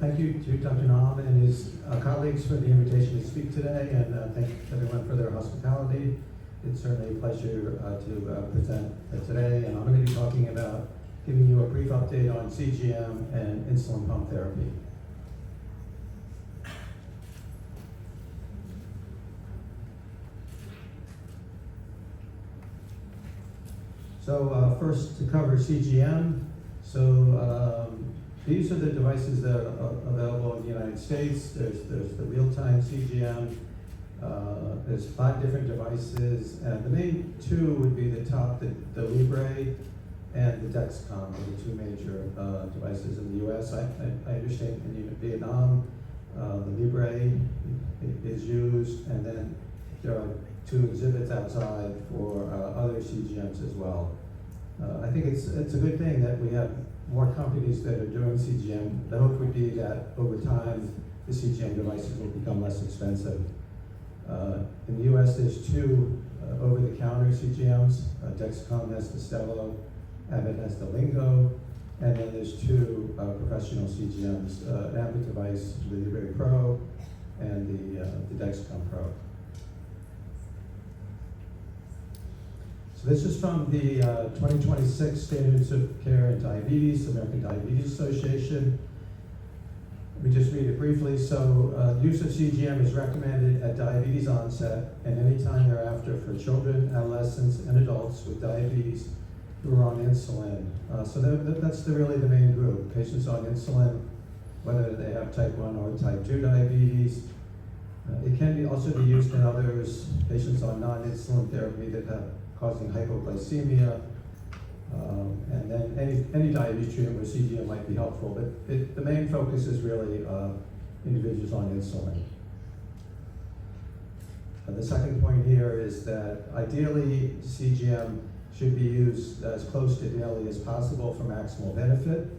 thank you to Dr. Nam and his colleagues for the invitation to speak today, and thank everyone for their hospitality. It's certainly a pleasure to present today, and I'm going to be talking about giving you a brief update on CGM and insulin pump therapy. So first, to cover CGM. These are the devices that are available in the United States. There's the real-time CGM. There's 5 different devices, and the main 2 would be the top, the Libre and the Dexcom are the 2 major devices in the U.S. I understand in Vietnam, the Libre is used, and then there are 2 exhibits outside for other CGMs as well. I think it's a good thing that we have more companies that are doing CGM. The hope would be that over time, the CGM devices will become less expensive. In the US, there's 2 over-the-counter CGMs. Dexcom has the Stelo, Abbott has the Lingo, and then there's 2 professional CGMs, an Abbott device, the Libre Pro, and the Dexcom Pro. So this is from the 2026 Standards of Care in Diabetes, American Diabetes Association. Let me just read it briefly. So use of CGM is recommended at diabetes onset and any time thereafter for children, adolescents, and adults with diabetes who are on insulin. So that's really the main group, patients on insulin, whether they have type 1 or type 2 diabetes. It can also be used in others, patients on non-insulin therapy that have causing hypoglycemia, and then any diabetes treatment with CGM might be helpful, but the main focus is really individuals on insulin. The second point here is that ideally CGM should be used as close to daily as possible for maximal benefit,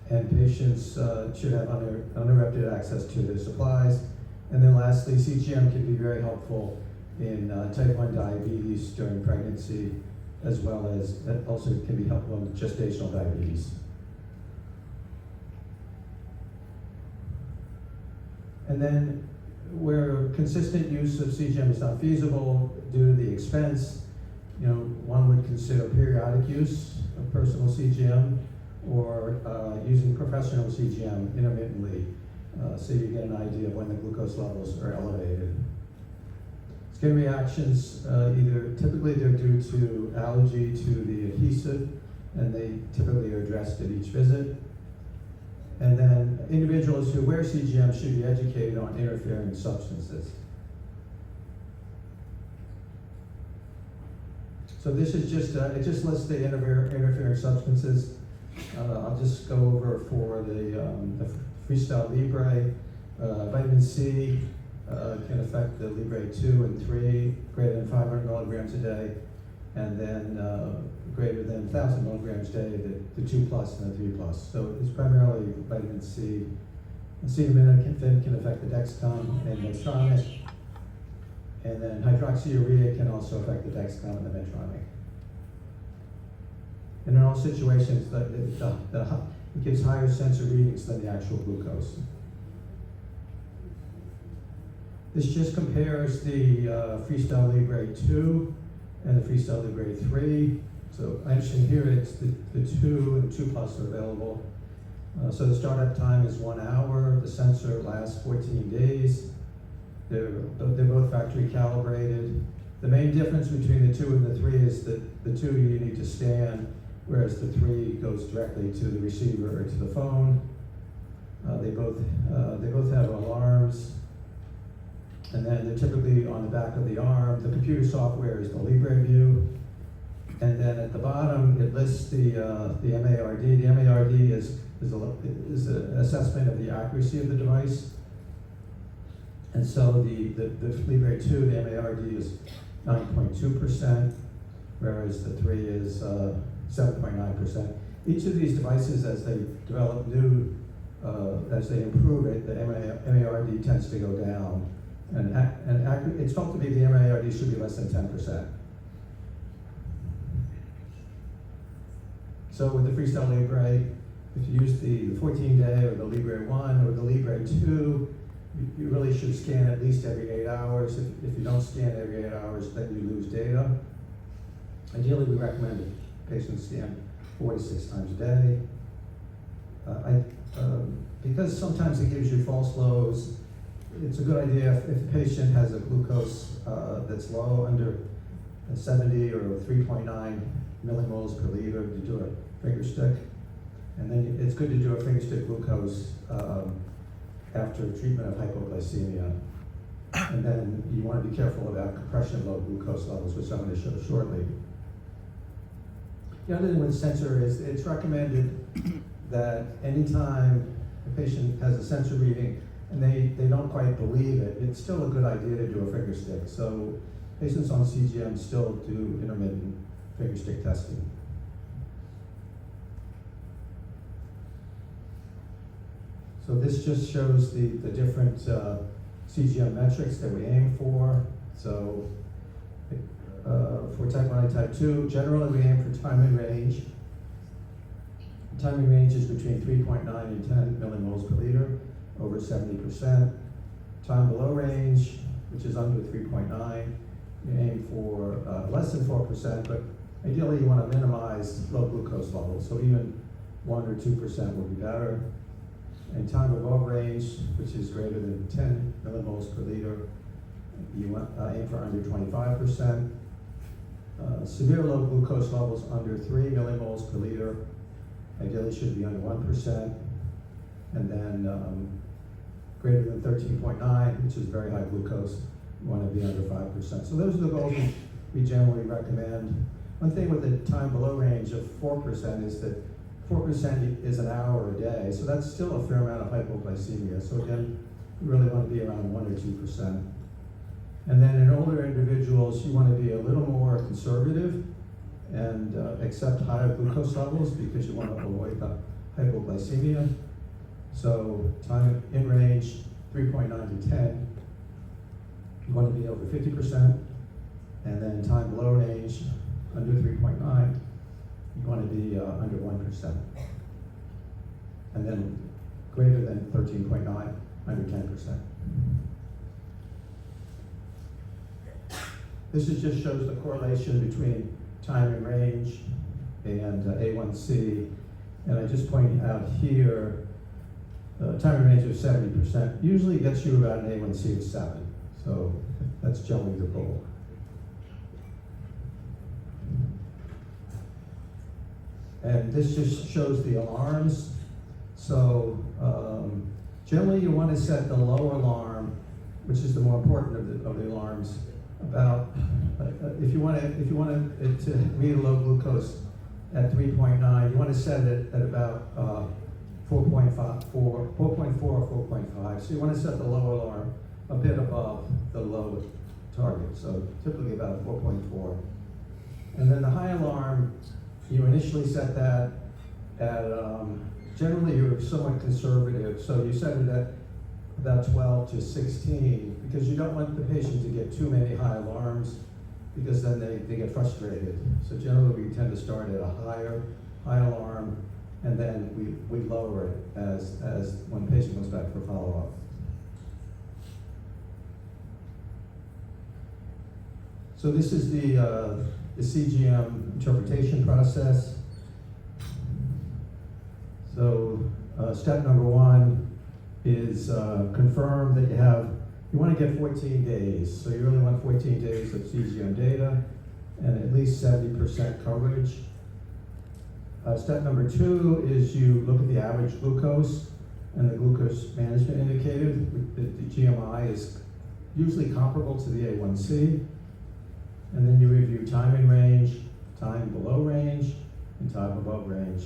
and patients should have uninterrupted access to their supplies. And then lastly, CGM can be very helpful in type 1 diabetes during pregnancy, as well as it also can be helpful in gestational diabetes. And then where consistent use of CGM is not feasible due to the expense, one would consider periodic use of personal CGM or using professional CGM intermittently, so you get an idea of when the glucose levels are elevated. Skin reactions, typically they're due to allergy to the adhesive, and they typically are addressed at each visit. And then individuals who wear CGM should be educated on interfering substances. So this is just, it just lists the interfering substances. I'll just go over for the Freestyle Libre, vitamin C, can affect the Libre 2 and 3, greater than 500 milligrams a day, and then greater than 1,000 milligrams a day, the 2 plus and the 3 plus. So it's primarily vitamin C. Acetaminophen can affect the Dexcom and Medtronic, and then hydroxyurea can also affect the Dexcom and the Medtronic. And in all situations, it gives higher sensor readings than the actual glucose. This just compares the Freestyle Libre 2 and the Freestyle Libre 3. So I understand here it's the 2 and 2 plus are available. So the startup time is 1 hour. The sensor lasts 14 days. They're both factory calibrated. The main difference between the 2 and the 3 is that the 2 you need to stand, whereas the 3 goes directly to the receiver or to the phone. They both have alarms. And then they're typically on the back of the arm. The computer software is the Libre View. And then at the bottom, it lists the MARD. The MARD is an assessment of the accuracy of the device. And so the Libre 2, the MARD is 9.2%, whereas the 3 is 7.9%. Each of these devices, as they develop new, as they improve it, the MARD tends to go down. And it's felt to be the MARD should be less than 10%. So with the Freestyle Libre, if you use the 14-day or the Libre 1 or the Libre 2, you really should scan at least every 8 hours. If you don't scan every 8 hours, then you lose data. Ideally, we recommend that patients scan 4 to 6 times a day. Because sometimes it gives you false lows, it's a good idea if the patient has a glucose that's low, under 70 or 3.9 millimoles per liter, to do a finger stick. And then it's good to do a finger stick glucose after treatment of hypoglycemia. And then you want to be careful about compression low glucose levels, which I'm going to show shortly. The other thing with sensor is it's recommended that anytime a patient has a sensor reading and they don't quite believe it, it's still a good idea to do a finger stick. So patients on CGM still do intermittent finger stick testing. So this just shows the different CGM metrics that we aim for. So for type 1 and type 2, generally we aim for time in range. Time in range is between 3.9 and 10 millimoles per liter, over 70%. Time below range, which is under 3.9, you aim for less than 4%, but ideally you want to minimize low glucose levels, so even 1 or 2% would be better. And time above range, which is greater than 10 millimoles per liter, you want, aim for under 25%. Severe low glucose levels under 3 millimoles per liter, ideally should be under 1%. And then greater than 13.9, which is very high glucose, you want to be under 5%. So those are the goals we generally recommend. One thing with the time below range of 4% is that 4% is an hour a day, so that's still a fair amount of hypoglycemia. So again, you really want to be around 1 or 2%. And then in older individuals, you want to be a little more conservative and accept higher glucose levels because you want to avoid the hypoglycemia. So time in range, 3.9 to 10, you want to be over 50%. And then time below range, under 3.9, you want to be under 1%. And then greater than 13.9, under 10%. This just shows the correlation between time in range and A1C. And I just point out here, time in range of 70% usually gets you about an A1C of 7. So that's generally the goal. And this just shows the alarms. So generally you want to set the low alarm, which is the more important of the alarms, about if you want it to read a low glucose at 3.9, you want to set it at about 4.4 or 4.5. So you want to set the low alarm a bit above the low target. So typically about 4.4. And then the high alarm, you initially set that at, generally you're somewhat conservative, so you set it at about 12 to 16, because you don't want the patient to get too many high alarms, because then they get frustrated. So generally we tend to start at a high alarm, and then we lower it as when the patient comes back for follow-up. So this is the CGM interpretation process. So step number 1 is confirm that you want to get 14 days. So you really want 14 days of CGM data and at least 70% coverage. Step number 2 is you look at the average glucose and the glucose management indicator. The GMI is usually comparable to the A1C. And then you review time in range, time below range, and time above range.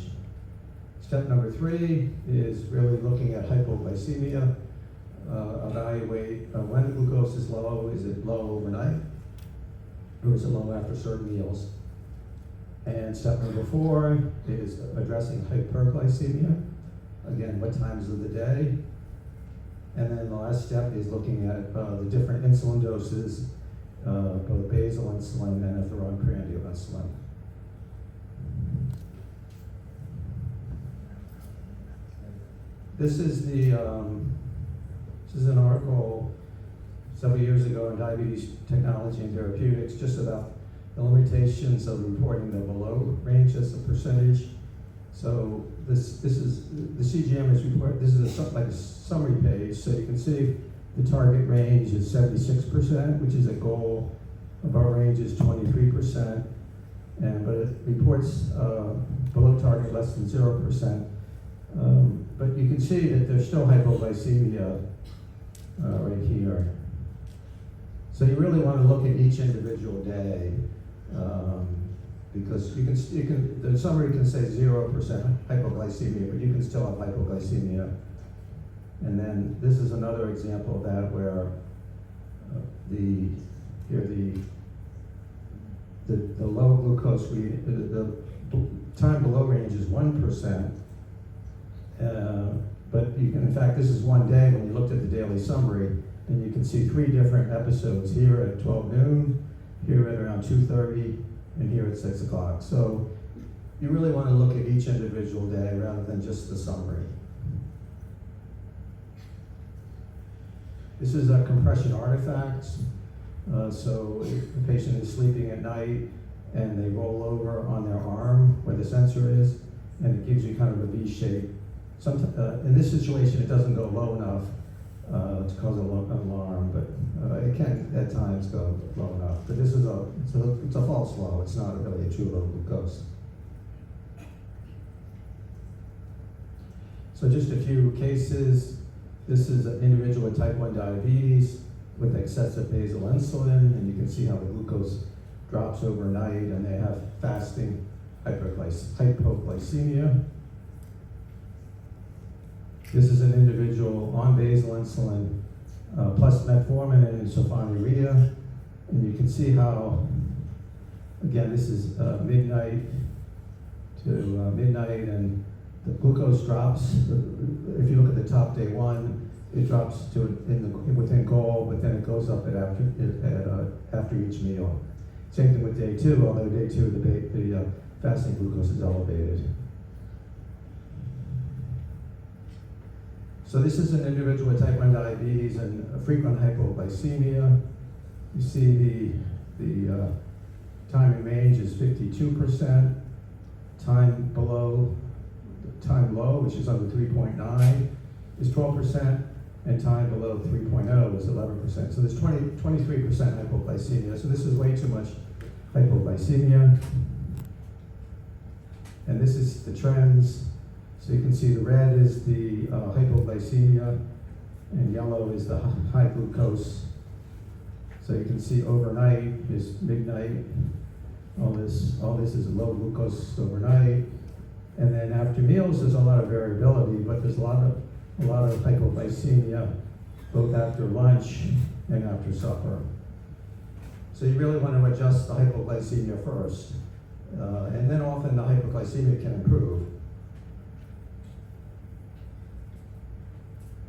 Step number 3 is really looking at hypoglycemia. Evaluate when the glucose is low. Is it low overnight? Or is it low after certain meals? And step number 4 is addressing hyperglycemia. Again, what times of the day? And then the last step is looking at the different insulin doses, both basal insulin and if they're on prandial insulin. This is an article several years ago in Diabetes Technology and Therapeutics, just about the limitations of reporting the below range as a percentage. So this is the CGM is report. This is like a summary page, so you can see the target range is 76%, which is a goal. Above range is 23%, but it reports below target less than 0%. But you can see that there's still hypoglycemia right here. So you really want to look at each individual day, because the summary can say 0% hypoglycemia, but you can still have hypoglycemia. And then this is another example of that, where the low glucose the time below range is 1%. But you can, in fact, this is one day when you looked at the daily summary, and you can see 3 different episodes here at 12 noon, here at around 2:30, and here at 6 o'clock. So you really want to look at each individual day rather than just the summary. This is a compression artifacts. So if the patient is sleeping at night and they roll over on their arm where the sensor is, and it gives you kind of a V shape. In this situation, it doesn't go low enough to cause an alarm, but it can at times go low enough. But this is it's a false low. It's not really a true low glucose. So just a few cases. This is an individual with type 1 diabetes with excessive basal insulin, and you can see how the glucose drops overnight, and they have fasting hypoglycemia. This is an individual on basal insulin plus metformin and sulfonylurea, and you can see how, again, this is midnight to midnight, and the glucose drops. If you look at the top day 1, it drops to within goal, but then it goes up after each meal. Same thing with day 2, although day 2 the fasting glucose is elevated. So this is an individual with type 1 diabetes and frequent hypoglycemia. You see the time in range is 52%. Time low, which is under 3.9, is 12%, and time below 3.0 is 11%. So there's 23% hypoglycemia. So this is way too much hypoglycemia. And this is the trends. So you can see the red is the hypoglycemia, and yellow is the high glucose. So you can see overnight is midnight. All this is low glucose overnight. And then after meals, there's a lot of variability, but there's a lot of hypoglycemia both after lunch and after supper. So you really want to adjust the hypoglycemia first, and then often the hypoglycemia can improve.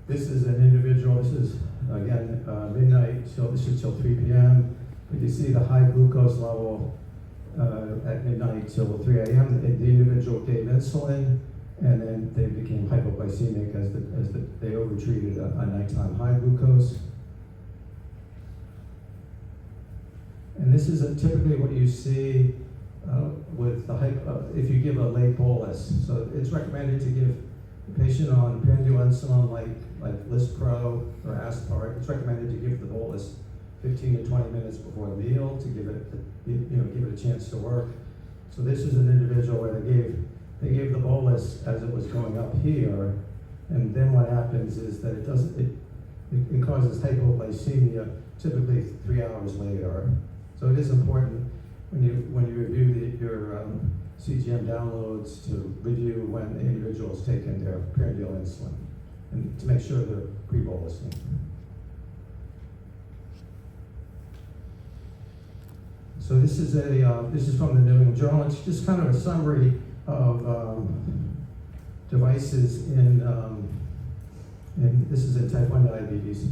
This is an individual. This is again midnight. So this is till 3 p.m. But you see the high glucose level at midnight till 3 a.m. The individual gave insulin, and then they became hypoglycemic as they overtreated a nighttime high glucose. And this is typically what you see with the if you give a late bolus. So it's recommended to give the patient on prandial insulin like Lispro or Aspart. It's recommended to give the bolus 15 to 20 minutes before the meal to give it a chance to work. So this is an individual where they gave the bolus as it was going up here, and then what happens is that it causes hypoglycemia typically 3 hours later. So it is important when you review your CGM downloads to review when the individual is taking their prandial insulin, and to make sure they're pre-bolusing. So this is from the New England Journal. It's just kind of a summary of devices in this is in type 1 diabetes,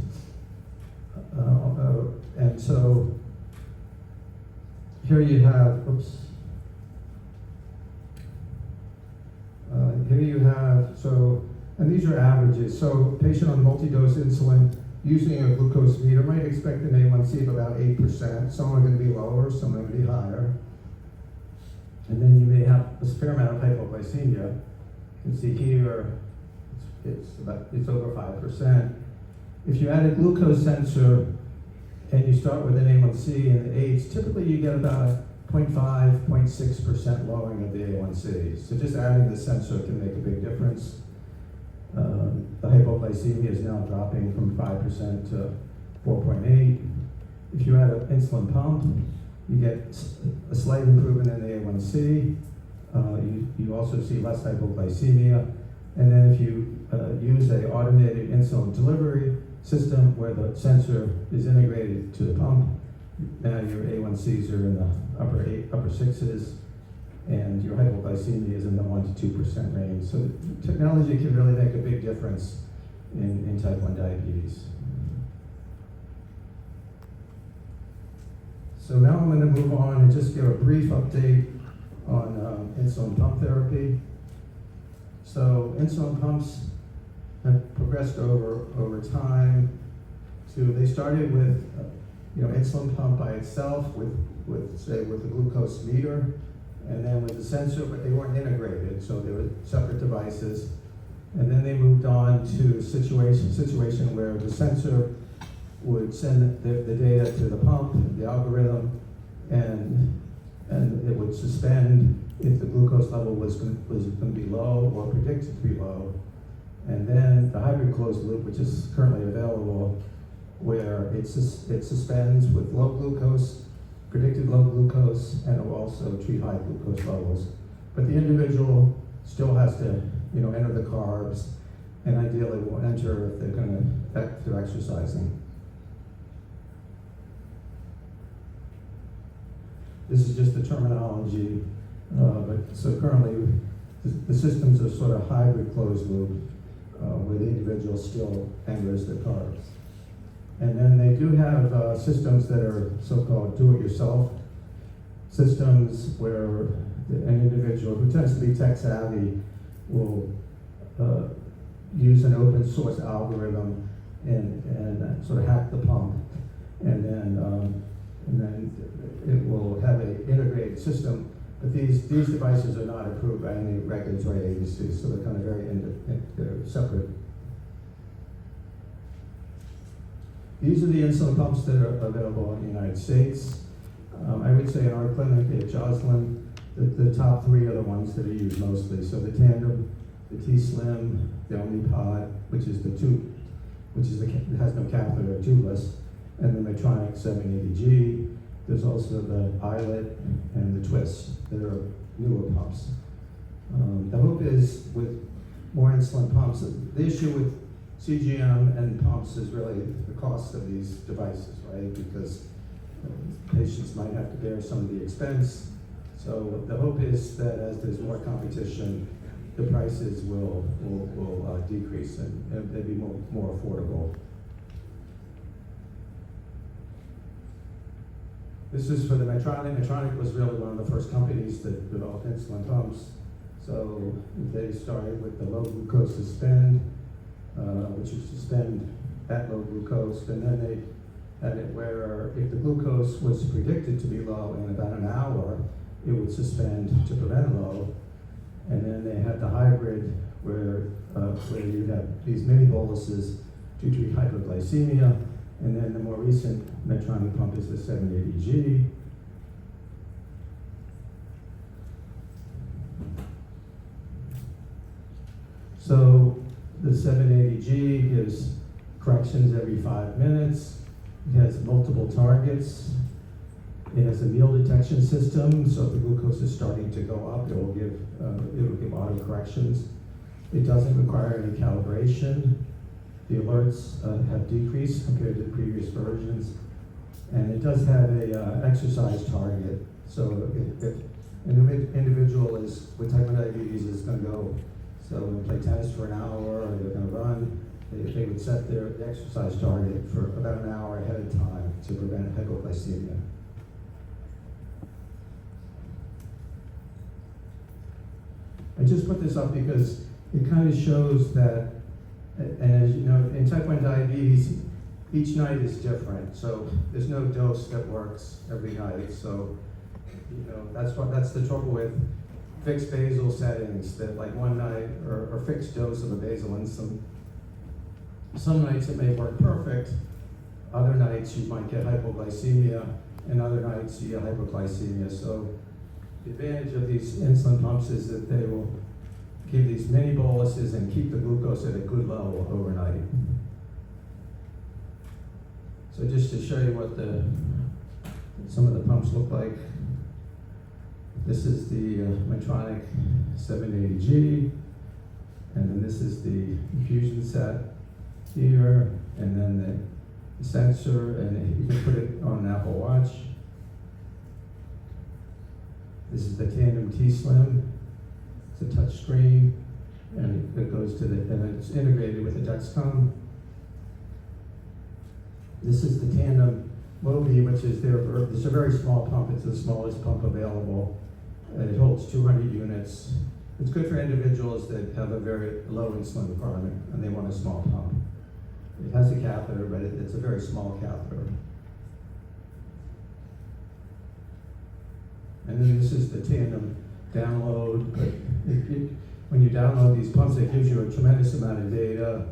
and so here you have, And these are averages. So a patient on multi-dose insulin using a glucose meter might expect an A1C of about 8%. Some are going to be lower, some are going to be higher. And then you may have a fair amount of hypoglycemia. You can see here it's over 5%. If you add a glucose sensor and you start with an A1C and the 8s, typically you get about 0.5, 0.6% lowering of the A1C. So just adding the sensor can make a big difference. The hypoglycemia is now dropping from 5% to 4.8. If you add an insulin pump, you get a slight improvement in the A1C. You also see less hypoglycemia. And then if you use an automated insulin delivery system where the sensor is integrated to the pump, now your A1Cs are in the upper sixes, and your hypoglycemia is in the 1 to 2% range. So technology can really make a big difference in type 1 diabetes. So now I'm going to move on and just give a brief update on insulin pump therapy. So insulin pumps have progressed over time. They started with insulin pump by itself with a glucose meter, and then with the sensor, but they weren't integrated, so they were separate devices. And then they moved on to a situation where the sensor would send the data to the pump, the algorithm, and it would suspend if the glucose level was going to be low or predicted to be low. And then the hybrid closed loop, which is currently available, where it suspends with low glucose, predicted low glucose, and it will also treat high glucose levels. But the individual still has to, enter the carbs, and ideally will enter if they're exercising. This is just the terminology, but so currently the systems are sort of hybrid closed loop, where the individual still enters the carbs. And then they do have systems that are so-called do-it-yourself systems, where an individual who tends to be tech-savvy will use an open-source algorithm and sort of hack the pump, and then it will have an integrated system. But these devices are not approved by any regulatory agencies, so they're kind of they're separate. These are the insulin pumps that are available in the United States. I would say in our clinic at Joslin, the top three are the ones that are used mostly. So the Tandem, the T-Slim, the Omnipod, which is the tube, it has no catheter, tubeless, and the Medtronic 780G. There's also the iLet and the Twist that are newer pumps. The hope is with more insulin pumps, the issue with CGM and pumps is really the cost of these devices, right? Because patients might have to bear some of the expense. So the hope is that as there's more competition, the prices will decrease and they'll be more affordable. This is for the Medtronic. Medtronic was really one of the first companies that developed insulin pumps. So they started with the low glucose suspend, which would suspend at low glucose, and then they had it where if the glucose was predicted to be low in about an hour, it would suspend to prevent low. And then they had the hybrid where you have these mini boluses to treat hyperglycemia. And then the more recent Medtronic pump is the 780G. So the 780G gives corrections every 5 minutes. It has multiple targets. It has a meal detection system, so if the glucose is starting to go up, it will give auto corrections. It doesn't require any calibration. The alerts have decreased compared to previous versions, and it does have a exercise target. So if an individual with type 1 diabetes is going to go, so they play tennis for an hour or they're going to run, they would set their exercise target for about an hour ahead of time to prevent hypoglycemia. I just put this up because it kind of shows that, and as you know, in type 1 diabetes, each night is different. So there's no dose that works every night. So, you know, that's the trouble with fixed basal settings, that like one night, or fixed dose of a basal insulin. Some nights it may work perfect, other nights you might get hypoglycemia, and other nights you get hypoglycemia. So the advantage of these insulin pumps is that they will give these mini boluses and keep the glucose at a good level overnight. So just to show you what some of the pumps look like. This is the Medtronic 780G, and then this is the infusion set here, and then the sensor, and you can put it on an Apple Watch. This is the Tandem T-Slim. It's a touch screen, and it goes to and it's integrated with the Dexcom. This is the Tandem Mobi, which is it's a very small pump. It's the smallest pump available. It holds 200 units. It's good for individuals that have a very low insulin requirement and they want a small pump. It has a catheter, but it's a very small catheter. And then this is the Tandem download. But when you download these pumps, it gives you a tremendous amount of data.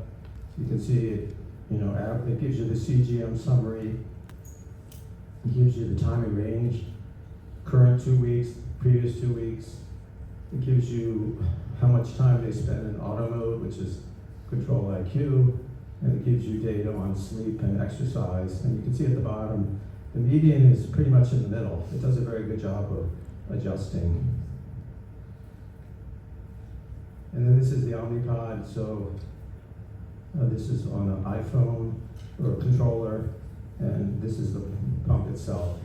You can see it, you know, it gives you the CGM summary. It gives you the time and range, current 2 weeks, previous 2 weeks. It gives you how much time they spend in auto mode, which is control IQ, and it gives you data on sleep and exercise. And you can see at the bottom, the median is pretty much in the middle. It does a very good job of adjusting. And then this is the Omnipod. So this is on an iPhone or a controller, and this is the pump itself.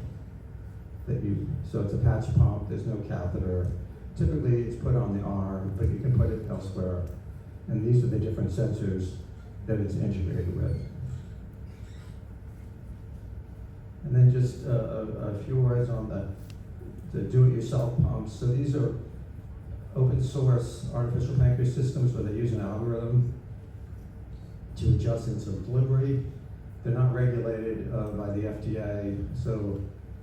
So it's a patch pump, there's no catheter. Typically it's put on the arm, but you can put it elsewhere. And these are the different sensors that it's integrated with. And then just a few words on the do-it-yourself pumps. So these are open source artificial pancreas systems where they use an algorithm to adjust insulin delivery. They're not regulated by the FDA, so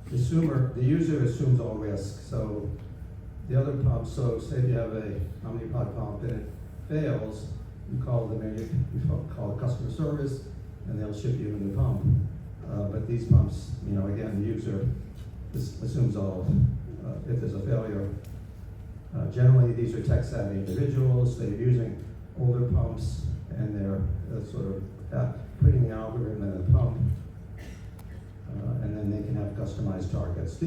the user assumes all risk. So the other pumps, so say you have a Omnipod pump and it fails, you call customer service, and they'll ship you a new pump. But these pumps, you know, again, the user assumes all if there's a failure. Generally, these are tech-savvy individuals. They're using older pumps, and they're sort of putting the algorithm in the pump, and then they can have customized targets.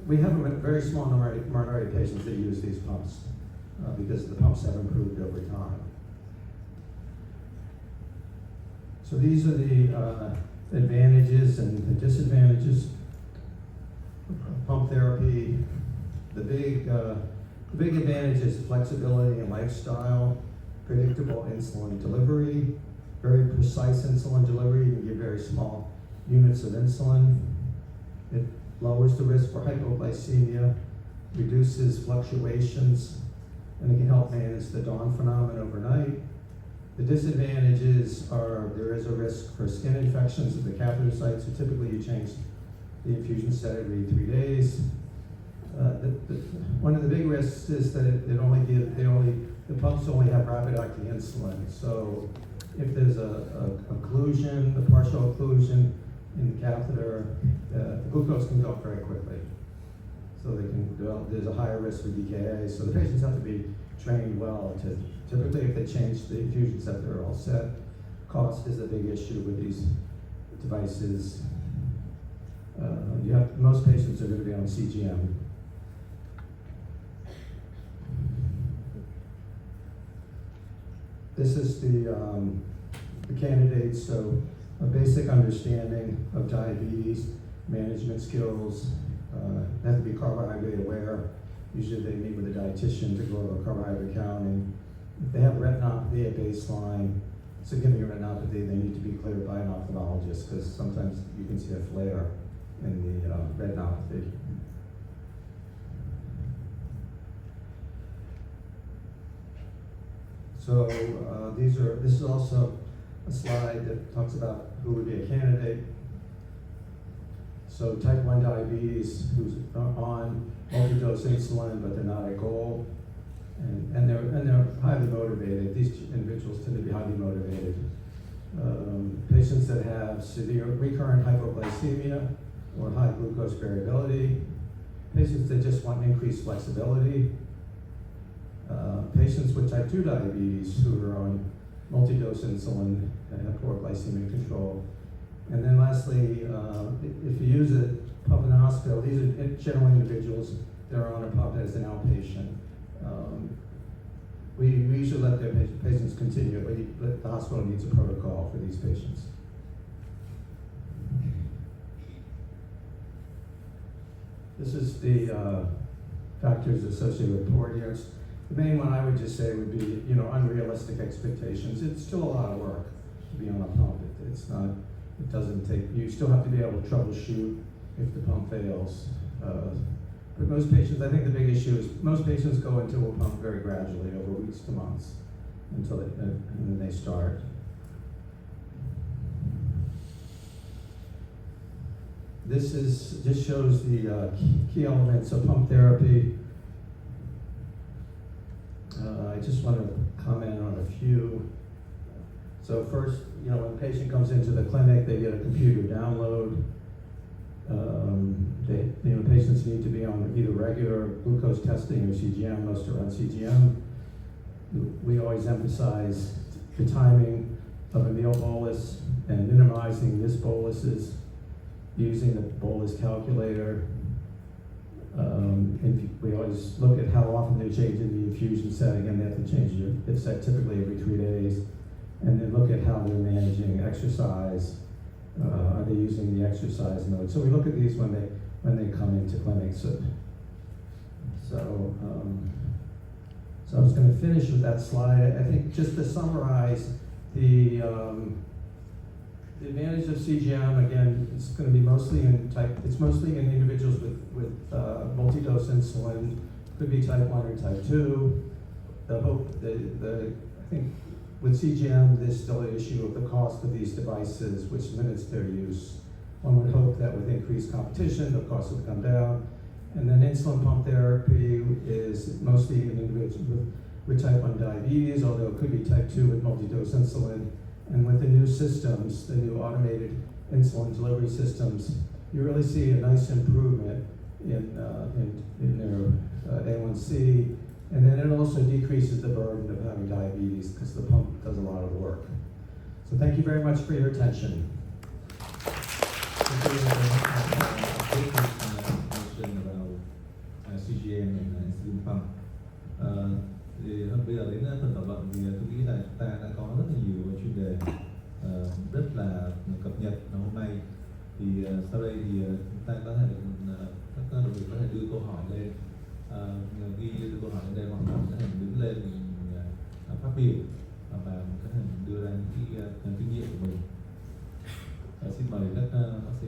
We have a very small minority of patients that use these pumps because the pumps have improved over time. So these are the advantages and the disadvantages of pump therapy. The big advantage is flexibility and lifestyle, predictable insulin delivery, very precise insulin delivery. You can give very small units of insulin. It lowers the risk for hypoglycemia, reduces fluctuations, and it can help manage the dawn phenomenon overnight. The disadvantages are there is a risk for skin infections at the catheter site, so typically you change the infusion set every 3 days. One of the big risks is that the pumps only have rapid acting insulin. So if there's a occlusion, a partial occlusion in the catheter, the glucose can go up very quickly. So there's a higher risk for DKA. So the patients have to be trained well to, typically if they change the infusion set, they're all set. Cost is a big issue with these devices. Most patients are going to be on CGM. This is the candidates, so a basic understanding of diabetes, management skills, they have to be carbohydrate aware. Usually they meet with a dietitian to go over carbohydrate counting. If they have retinopathy at baseline, significant retinopathy, they need to be cleared by an ophthalmologist because sometimes you can see a flare in the retinopathy. So this is also a slide that talks about who would be a candidate. So type 1 diabetes who's on multi-dose insulin, but they're not at goal, and they're highly motivated. These individuals tend to be highly motivated. Patients that have severe recurrent hypoglycemia or high glucose variability, patients that just want increased flexibility, patients with type 2 diabetes who are on multi-dose insulin and have poor glycemic control. And then lastly, if you use a pump in the hospital, these are general individuals that are on a pump as an outpatient. We usually let their patients continue, but the hospital needs a protocol for these patients. This is the factors associated with poor adherence. The main one I would just say would be, unrealistic expectations. It's still a lot of work to be on a pump. It's not. It doesn't take. You still have to be able to troubleshoot if the pump fails. But most patients, I think the big issue is most patients go into a pump very gradually over weeks to months until and then they start. This just shows the key elements of pump therapy. I just want to comment on a few. So first, when a patient comes into the clinic, they get a computer download. Patients need to be on either regular glucose testing or CGM. Most are on CGM. We always emphasize the timing of a meal bolus and minimizing missed boluses, using the bolus calculator. We always look at how often they're changing the infusion setting, and they have to change it set typically every 3 days. And then look at how they're managing exercise. Are they using the exercise mode? So we look at these when they come into clinic. So I was going to finish with that slide. I think just to summarize the advantage of CGM, again, it's going to be mostly in individuals with multi-dose insulin. Could be type 1 or type 2. I think with CGM, there's still an issue of the cost of these devices, which limits their use. One would hope that with increased competition, the cost would come down. And then insulin pump therapy is mostly in individuals with type 1 diabetes, although it could be type 2 with multi-dose insulin. And with the new systems, the new automated insulin delivery systems, you really see a nice improvement in their A1C. And then it also decreases the burden of having diabetes because the pump does a lot of the work. So thank you very much for your attention. About CGM and insulin pump. Thì bây giờ đến phần thảo luận thì tôi nghĩ là chúng ta đã có rất là nhiều chuyên đề rất là cập nhật hôm nay. Thì sau đây thì chúng ta có thể các đồng nghiệp có thể đưa câu hỏi lên, ghi đưa câu hỏi lên đây, hoặc là có thể đứng lên phát biểu và có thể đưa ra những kinh nghiệm của mình. Xin mời các bác sĩ.